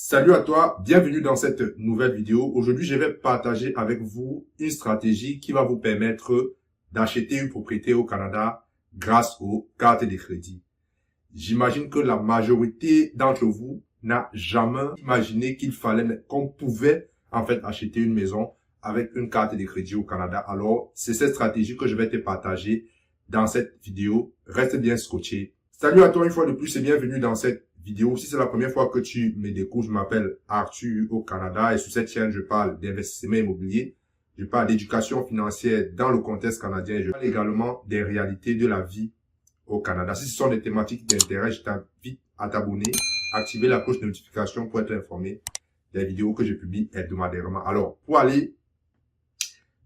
Salut à toi, bienvenue dans cette nouvelle vidéo. Aujourd'hui, je vais partager avec vous une stratégie qui va vous permettre d'acheter une propriété au Canada grâce aux cartes de crédit. J'imagine que la majorité d'entre vous n'a jamais imaginé qu'on pouvait en fait acheter une maison avec une carte de crédit au Canada. Alors, c'est cette stratégie que je vais te partager dans cette vidéo. Reste bien scotché. Salut à toi une fois de plus et bienvenue dans cette vidéo. Si c'est la première fois que tu me découvres, je m'appelle Arthur au Canada et sur cette chaîne, je parle d'investissement immobilier. Je parle d'éducation financière dans le contexte canadien. Je parle également des réalités de la vie au Canada. Si ce sont des thématiques d'intérêt, je t'invite à t'abonner, activer la cloche de notification pour être informé des vidéos que je publie hebdomadairement. Alors, pour aller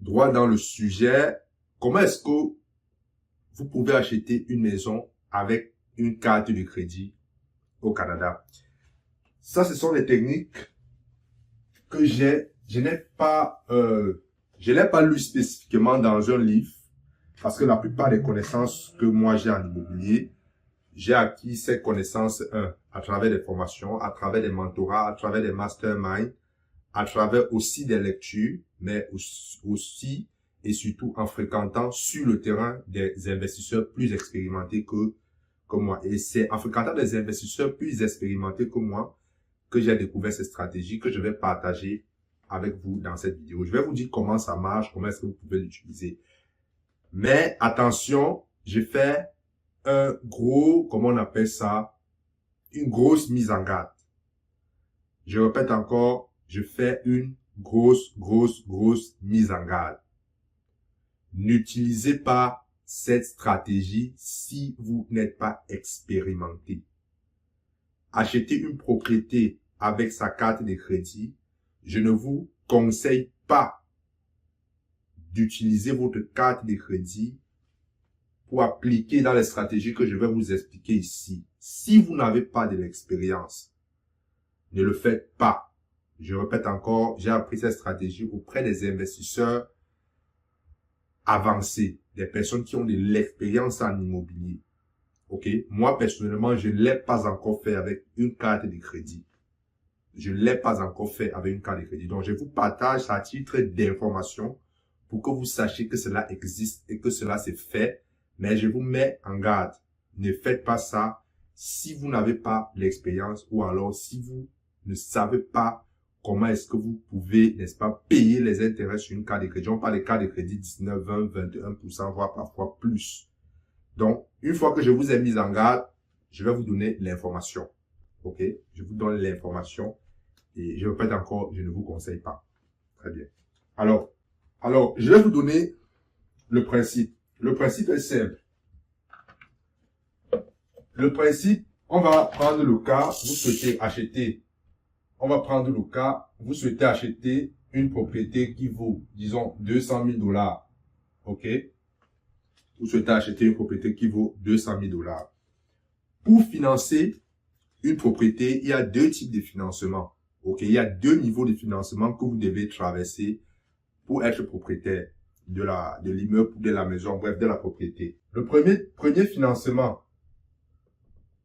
droit dans le sujet, comment est-ce que vous pouvez acheter une maison avec une carte de crédit au Canada? Ça, ce sont des techniques que je n'ai pas lu spécifiquement dans un livre, parce que la plupart des connaissances que moi j'ai en immobilier, j'ai acquis ces connaissances à travers des formations, à travers des mentorats, à travers des masterminds, à travers aussi des lectures, mais aussi et surtout en fréquentant sur le terrain des investisseurs plus expérimentés que moi. Et c'est en fréquentant des investisseurs plus expérimentés que moi que j'ai découvert cette stratégie que je vais partager avec vous dans cette vidéo. Je vais vous dire comment ça marche, comment est-ce que vous pouvez l'utiliser. Mais attention, j'ai fait comment on appelle ça, une grosse mise en garde. Je répète encore, je fais une grosse mise en garde. N'utilisez pas cette stratégie si vous n'êtes pas expérimenté. Acheter une propriété avec sa carte de crédit, je ne vous conseille pas d'utiliser votre carte de crédit pour appliquer dans les stratégies que je vais vous expliquer ici. Si vous n'avez pas de l'expérience, ne le faites pas. Je répète encore, j'ai appris cette stratégie auprès des investisseurs avancés, des personnes qui ont de l'expérience en immobilier. Ok? Moi, personnellement, je ne l'ai pas encore fait avec une carte de crédit. Je ne l'ai pas encore fait avec une carte de crédit. Donc, je vous partage ça à titre d'information pour que vous sachiez que cela existe et que cela s'est fait. Mais je vous mets en garde. Ne faites pas ça si vous n'avez pas l'expérience ou alors si vous ne savez pas comment est-ce que vous pouvez, n'est-ce pas, payer les intérêts sur une carte de crédit. On parle de carte de crédit 19, 20, 21%, voire parfois plus. Donc, une fois que je vous ai mis en garde, je vais vous donner l'information. Ok? Je vous donne l'information. Et je répète encore, je ne vous conseille pas. Très bien. Alors, je vais vous donner le principe. Le principe est simple. Le principe, on va prendre le cas, vous souhaitez acheter. On va prendre le cas, vous souhaitez acheter une propriété qui vaut, disons, 200 000 $. Ok? Vous souhaitez acheter une propriété qui vaut 200 000 $. Pour financer une propriété, il y a deux types de financement. Ok? Il y a deux niveaux de financement que vous devez traverser pour être propriétaire de l'immeuble, de la maison, bref, de la propriété. Le premier financement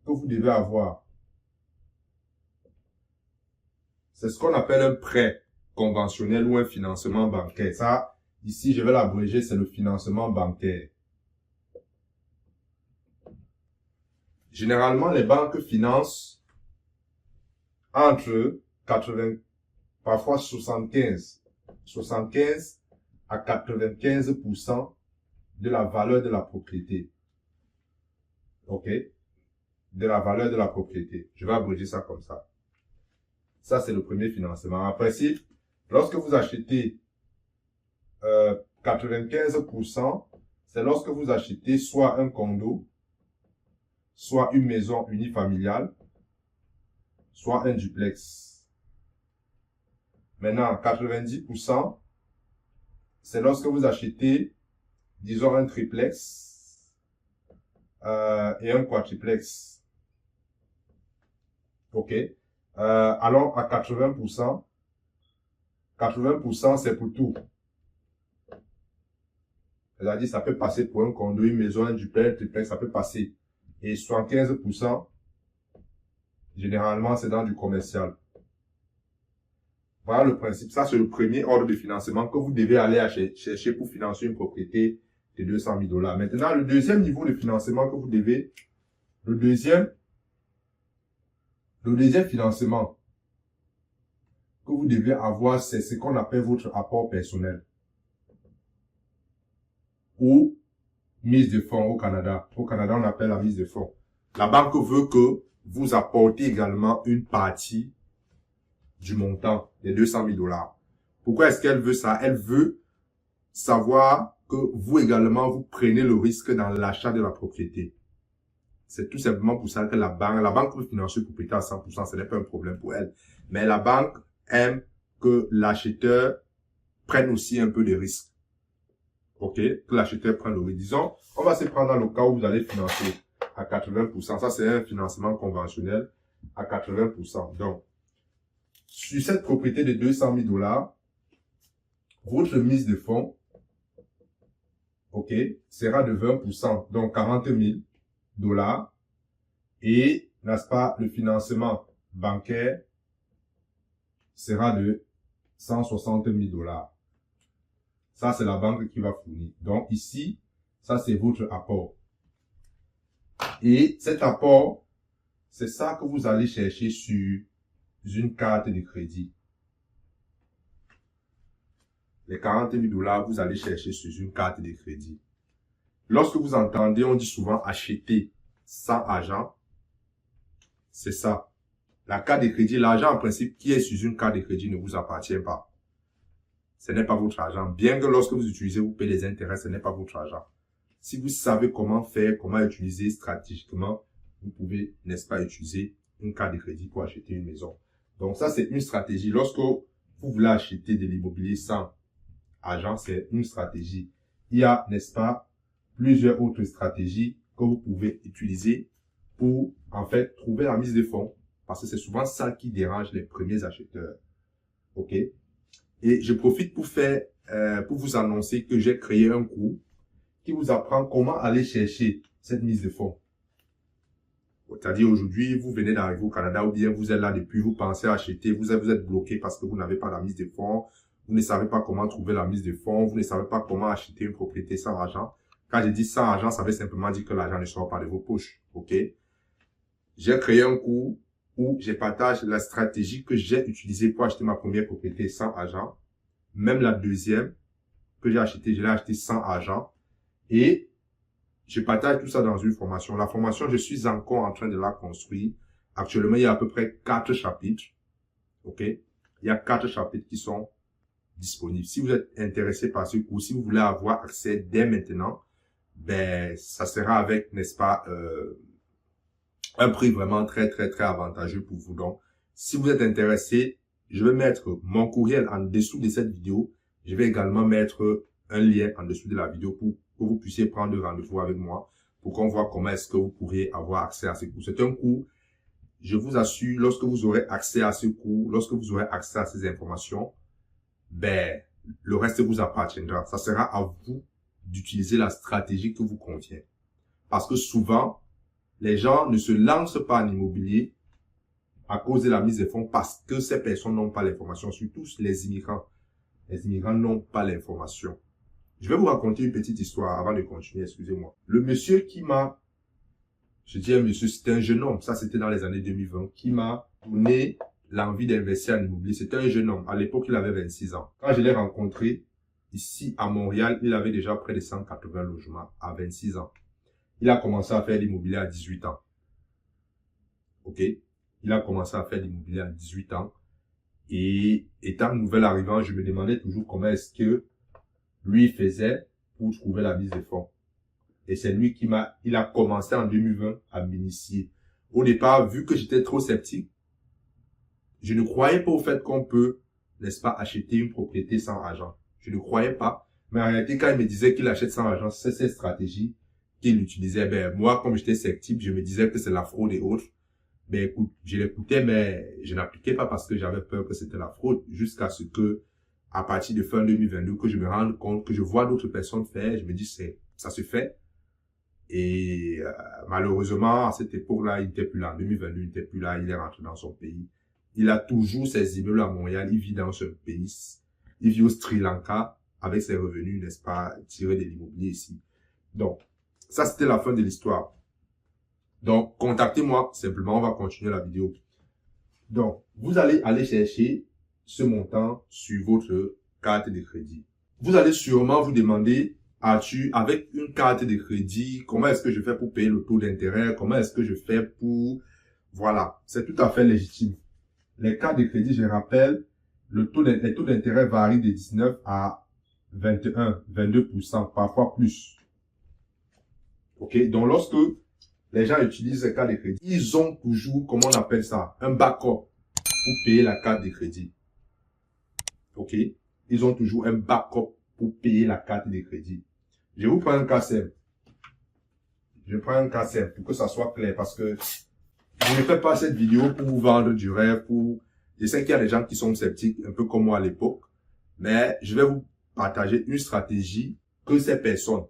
que vous devez avoir, c'est ce qu'on appelle un prêt conventionnel ou un financement bancaire. Ça, ici, je vais l'abréger, c'est le financement bancaire. Généralement, les banques financent entre 80, parfois 75 à 95% de la valeur de la propriété. Ok? De la valeur de la propriété. Je vais abréger ça comme ça. Ça, c'est le premier financement. En principe, lorsque vous achetez 95%, c'est lorsque vous achetez soit un condo, soit une maison unifamiliale, soit un duplex. Maintenant, 90%, c'est lorsque vous achetez, disons, un triplex et un quadruplex. Ok? Allons à 80%. 80%, c'est pour tout. C'est-à-dire, ça peut passer pour un condo, une maison, un duplex, triplex, ça peut passer. Et 75%, généralement, c'est dans du commercial. Voilà le principe. Ça, c'est le premier ordre de financement que vous devez aller chercher pour financer une propriété de 200 000 $. Maintenant, le deuxième niveau de financement que vous devez, le deuxième financement que vous devez avoir, c'est ce qu'on appelle votre apport personnel ou mise de fonds au Canada. Au Canada, on appelle la mise de fonds. La banque veut que vous apportez également une partie du montant des 200 000 $. Pourquoi est-ce qu'elle veut ça? Elle veut savoir que vous également, vous prenez le risque dans l'achat de la propriété. C'est tout simplement pour ça que la banque peut financer une propriété à 100%, ce n'est pas un problème pour elle. Mais la banque aime que l'acheteur prenne aussi un peu de risque. Ok? Que l'acheteur prenne le risque. Disons, on va se prendre dans le cas où vous allez financer à 80%. Ça, c'est un financement conventionnel à 80%. Donc, sur cette propriété de 200 000 $, votre mise de fonds, ok, sera de 20%, donc 40 000 $. Et, n'est-ce pas, le financement bancaire sera de 160 000 $. Ça, c'est la banque qui va fournir. Donc, ici, ça, c'est votre apport. Et cet apport, c'est ça que vous allez chercher sur une carte de crédit. Les 40 000 $, vous allez chercher sur une carte de crédit. Lorsque vous entendez, on dit souvent acheter sans argent, c'est ça. La carte de crédit, l'argent en principe qui est sur une carte de crédit ne vous appartient pas. Ce n'est pas votre argent. Bien que lorsque vous utilisez, vous payez les intérêts, ce n'est pas votre argent. Si vous savez comment faire, comment utiliser stratégiquement, vous pouvez, n'est-ce pas, utiliser une carte de crédit pour acheter une maison. Donc ça, c'est une stratégie. Lorsque vous voulez acheter de l'immobilier sans argent, c'est une stratégie. Il y a, n'est-ce pas, plusieurs autres stratégies que vous pouvez utiliser pour, en fait, trouver la mise de fonds. Parce que c'est souvent ça qui dérange les premiers acheteurs. OK? Et je profite pour vous annoncer que j'ai créé un cours qui vous apprend comment aller chercher cette mise de fonds. C'est-à-dire aujourd'hui, vous venez d'arriver au Canada ou bien vous êtes là depuis, vous pensez acheter, vous êtes bloqué parce que vous n'avez pas la mise de fonds, vous ne savez pas comment trouver la mise de fonds, vous ne savez pas comment acheter une propriété sans argent. Quand je dis sans argent, ça veut simplement dire que l'argent ne sort pas de vos poches. OK? J'ai créé un cours où je partage la stratégie que j'ai utilisée pour acheter ma première propriété sans argent. Même la deuxième que j'ai achetée, je l'ai achetée sans argent. Et je partage tout ça dans une formation. La formation, je suis encore en train de la construire. Actuellement, il y a à peu près 4 chapitres. OK? Il y a 4 chapitres qui sont disponibles. Si vous êtes intéressé par ce cours, si vous voulez avoir accès dès maintenant, ben, ça sera avec, n'est-ce pas, un prix vraiment très, très, très avantageux pour vous. Donc, si vous êtes intéressé, je vais mettre mon courriel en dessous de cette vidéo. Je vais également mettre un lien en dessous de la vidéo pour que vous puissiez prendre rendez-vous avec moi pour qu'on voit comment est-ce que vous pourriez avoir accès à ce cours. C'est un cours, je vous assure, lorsque vous aurez accès à ce cours, lorsque vous aurez accès à ces informations, ben, le reste vous appartiendra. Ça sera à vous d'utiliser la stratégie que vous convient. Parce que souvent, les gens ne se lancent pas en immobilier à cause de la mise de fonds parce que ces personnes n'ont pas l'information, surtout les immigrants. Les immigrants n'ont pas l'information. Je vais vous raconter une petite histoire avant de continuer, excusez-moi. Le monsieur qui m'a, je dis un monsieur, c'était un jeune homme, ça c'était dans les années 2020, qui m'a donné l'envie d'investir en immobilier. C'était un jeune homme, à l'époque il avait 26 ans. Quand je l'ai rencontré, ici à Montréal, il avait déjà près de 180 logements à 26 ans. Il a commencé à faire l'immobilier à 18 ans. OK? Il a commencé à faire l'immobilier à 18 ans. Et étant nouvel arrivant, je me demandais toujours comment est-ce que lui faisait pour trouver la mise de fonds. Et c'est lui il a commencé en 2020 à m'initier. Au départ, vu que j'étais trop sceptique, je ne croyais pas au fait qu'on peut, n'est-ce pas, acheter une propriété sans argent. Je ne croyais pas. Mais en réalité, quand il me disait qu'il achète sans argent, c'est cette stratégie qu'il utilisait. Ben, moi, comme j'étais sceptique, je me disais que c'est la fraude et autres. Ben, écoute, je l'écoutais, mais je n'appliquais pas parce que j'avais peur que c'était la fraude jusqu'à ce que, à partir de fin 2022, que je me rende compte, que je vois d'autres personnes faire, je me dis, ça se fait. Et malheureusement, à cette époque-là, il n'était plus là. En 2022, il n'était plus là, il est rentré dans son pays. il a toujours ses immeubles à Montréal, il vit dans ce pays, il vit au Sri Lanka avec ses revenus, n'est-ce pas, tirés de l'immobilier ici. Donc, ça c'était la fin de l'histoire. Donc, contactez-moi simplement, on va continuer la vidéo. Donc, vous allez aller chercher ce montant sur votre carte de crédit. Vous allez sûrement vous demander, Arthur, avec une carte de crédit, comment est-ce que je fais pour payer le taux d'intérêt? Comment est-ce que je fais pour... Voilà, c'est tout à fait légitime. Les cartes de crédit, je rappelle, les taux d'intérêt varient de 19 à 21, 22%, parfois plus. Ok, donc lorsque les gens utilisent ces cartes de crédit, ils ont toujours, comment on appelle ça, un backup pour payer la carte de crédit. Ok, ils ont toujours un backup pour payer la carte de crédit. Je vous prends un cas simple. Je prends un cas simple pour que ça soit clair parce que je ne fais pas cette vidéo pour vous vendre du rêve, je sais qu'il y a des gens qui sont sceptiques, un peu comme moi à l'époque, mais je vais vous partager une stratégie que ces personnes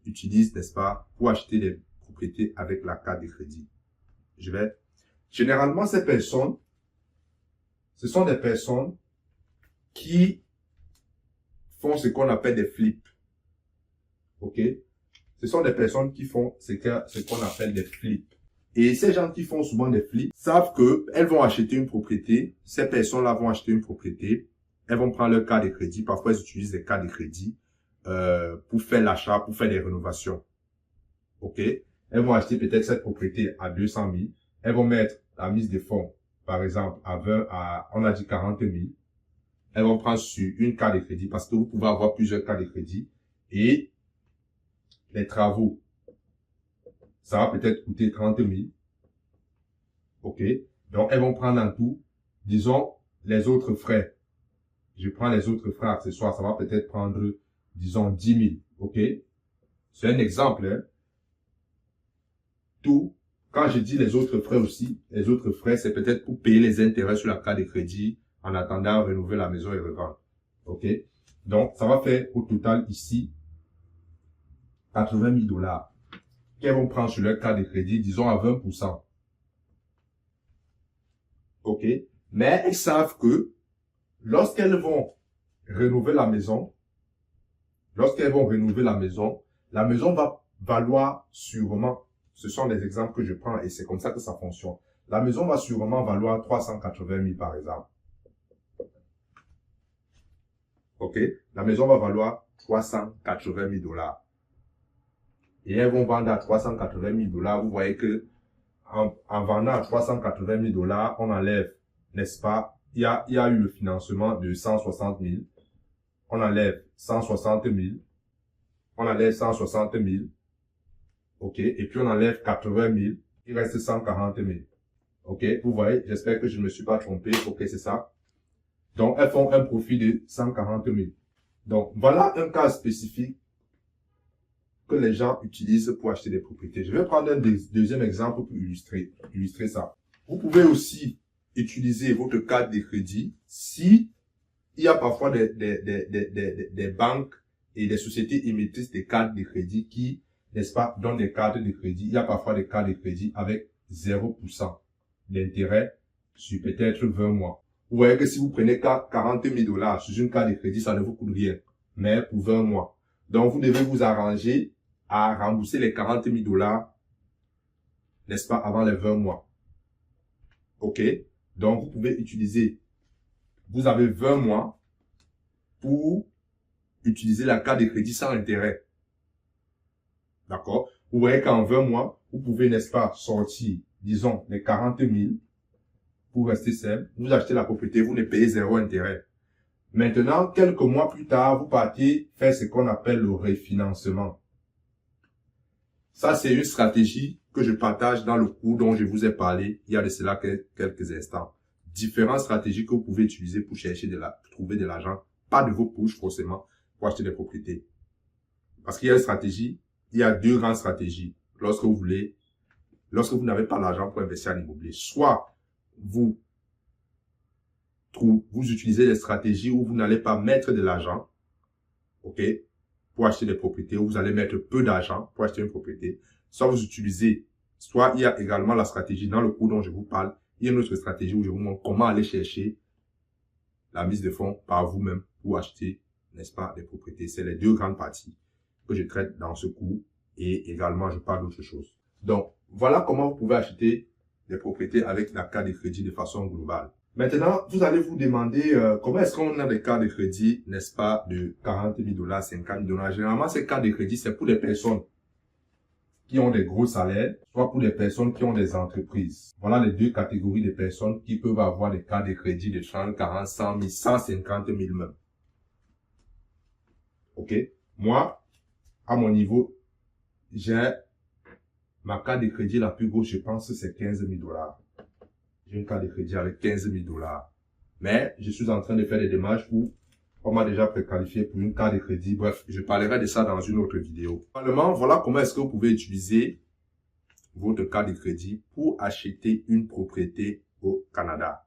utilisent, n'est-ce pas, pour acheter des propriétés avec la carte de crédit. Généralement, ces personnes, ce sont des personnes qui font ce qu'on appelle des flips. Ok? Ce sont des personnes qui font ce qu'on appelle des flips. Et ces gens qui font souvent des flips savent que elles vont acheter une propriété. Ces personnes-là vont acheter une propriété. Elles vont prendre leur carte de crédit. Parfois, elles utilisent des cartes de crédit pour faire l'achat, pour faire des rénovations. Ok? Elles vont acheter peut-être cette propriété à 200 000. Elles vont mettre la mise de fonds, par exemple, on a dit 40 000. Elles vont prendre sur une carte de crédit parce que vous pouvez avoir plusieurs cartes de crédit. Et les travaux, ça va peut-être coûter 30 000. OK? Donc, elles vont prendre en tout, disons, les autres frais. Je prends les autres frais accessoires, ça va peut-être prendre, disons, 10 000. OK? C'est un exemple, hein? Tout, quand je dis les autres frais aussi, les autres frais, c'est peut-être pour payer les intérêts sur la carte de crédit en attendant de rénover la maison et revendre. OK? Donc, ça va faire au total ici 80 000 $ qu'elles vont prendre sur leur carte de crédit, disons à 20%. OK? Mais elles savent que lorsqu'elles vont rénover la maison, la maison va valoir sûrement, ce sont des exemples que je prends et c'est comme ça que ça fonctionne. La maison va sûrement valoir 380 000 par exemple. OK? La maison va valoir 380 000 $. Et elles vont vendre à 380 000 $. Vous voyez que en vendant à 380 000 $, on enlève, n'est-ce pas? Il y a eu le financement de 160 000. On enlève 160 000. On enlève 160 000. OK? Et puis on enlève 80 000. Il reste 140 000. OK? Vous voyez? J'espère que je ne me suis pas trompé. OK, c'est ça. Donc, elles font un profit de 140 000. Donc, voilà un cas spécifique que les gens utilisent pour acheter des propriétés. Je vais prendre un deuxième exemple pour illustrer ça. Vous pouvez aussi utiliser votre carte de crédit si il y a parfois des banques et des sociétés émettrices de cartes de crédit qui, n'est-ce pas, donnent des cartes de crédit. Il y a parfois des cartes de crédit avec 0% d'intérêt sur peut-être 20 mois. Vous voyez que si vous prenez 40 000 $ sur une carte de crédit, ça ne vous coûte rien. Mais pour 20 mois. Donc, vous devez vous arranger à rembourser les 40 000 $, n'est-ce pas, avant les 20 mois. OK? Donc, vous pouvez utiliser, vous avez 20 mois pour utiliser la carte de crédit sans intérêt. D'accord? Vous voyez qu'en 20 mois, vous pouvez, n'est-ce pas, sortir, disons, les 40 000 pour rester simple. Vous achetez la propriété, vous ne payez 0 intérêt. Maintenant, quelques mois plus tard, vous partez faire ce qu'on appelle le refinancement. Ça, c'est une stratégie que je partage dans le cours dont je vous ai parlé il y a de cela quelques instants. Différentes stratégies que vous pouvez utiliser pour chercher trouver de l'argent, pas de vos poches forcément, pour acheter des propriétés. Parce qu'il y a une stratégie, il y a deux grandes stratégies. Lorsque vous n'avez pas l'argent pour investir en immobilier, soit vous utilisez des stratégies où vous n'allez pas mettre de l'argent, OK, pour acheter des propriétés, où vous allez mettre peu d'argent pour acheter une propriété. Soit il y a également la stratégie dans le cours dont je vous parle, il y a une autre stratégie où je vous montre comment aller chercher la mise de fonds par vous-même pour acheter, n'est-ce pas, des propriétés. C'est les deux grandes parties que je traite dans ce cours et également je parle d'autre chose. Donc, voilà comment vous pouvez acheter des propriétés avec la carte de crédit de façon globale. Maintenant, vous allez vous demander comment est-ce qu'on a des cartes de crédit, n'est-ce pas, de 40 000 $, 50 000 $. Généralement, ces cartes de crédit, c'est pour les personnes qui ont des gros salaires, soit pour les personnes qui ont des entreprises. Voilà les deux catégories de personnes qui peuvent avoir des cartes de crédit de 30, 40, 100 000, 150 000 même. Ok? Moi, à mon niveau, j'ai ma carte de crédit la plus grosse, je pense, c'est 15 000 $. J'ai une carte de crédit avec 15 000 $. Mais je suis en train de faire des démarches où on m'a déjà préqualifié pour une carte de crédit. Bref, je parlerai de ça dans une autre vidéo. Finalement, voilà comment est-ce que vous pouvez utiliser votre carte de crédit pour acheter une propriété au Canada.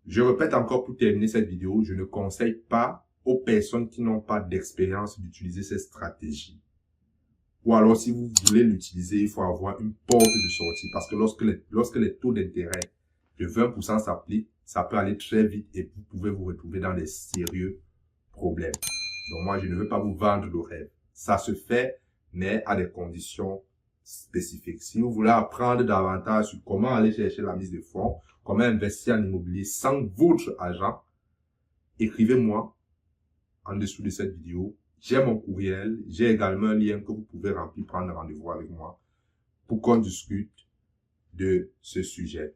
Je répète encore pour terminer cette vidéo, je ne conseille pas aux personnes qui n'ont pas d'expérience d'utiliser cette stratégie. Ou alors, si vous voulez l'utiliser, il faut avoir une porte de sortie. Parce que lorsque les taux d'intérêt de 20% s'appliquent, ça peut aller très vite et vous pouvez vous retrouver dans des sérieux problèmes. Donc moi, je ne veux pas vous vendre le rêve. Ça se fait, mais à des conditions spécifiques. Si vous voulez apprendre davantage sur comment aller chercher la mise de fonds, comment investir en immobilier sans votre argent, écrivez-moi en dessous de cette vidéo. J'ai mon courriel, j'ai également un lien que vous pouvez remplir, prendre rendez-vous avec moi pour qu'on discute de ce sujet.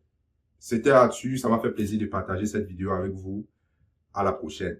C'était là-dessus, ça m'a fait plaisir de partager cette vidéo avec vous. À la prochaine.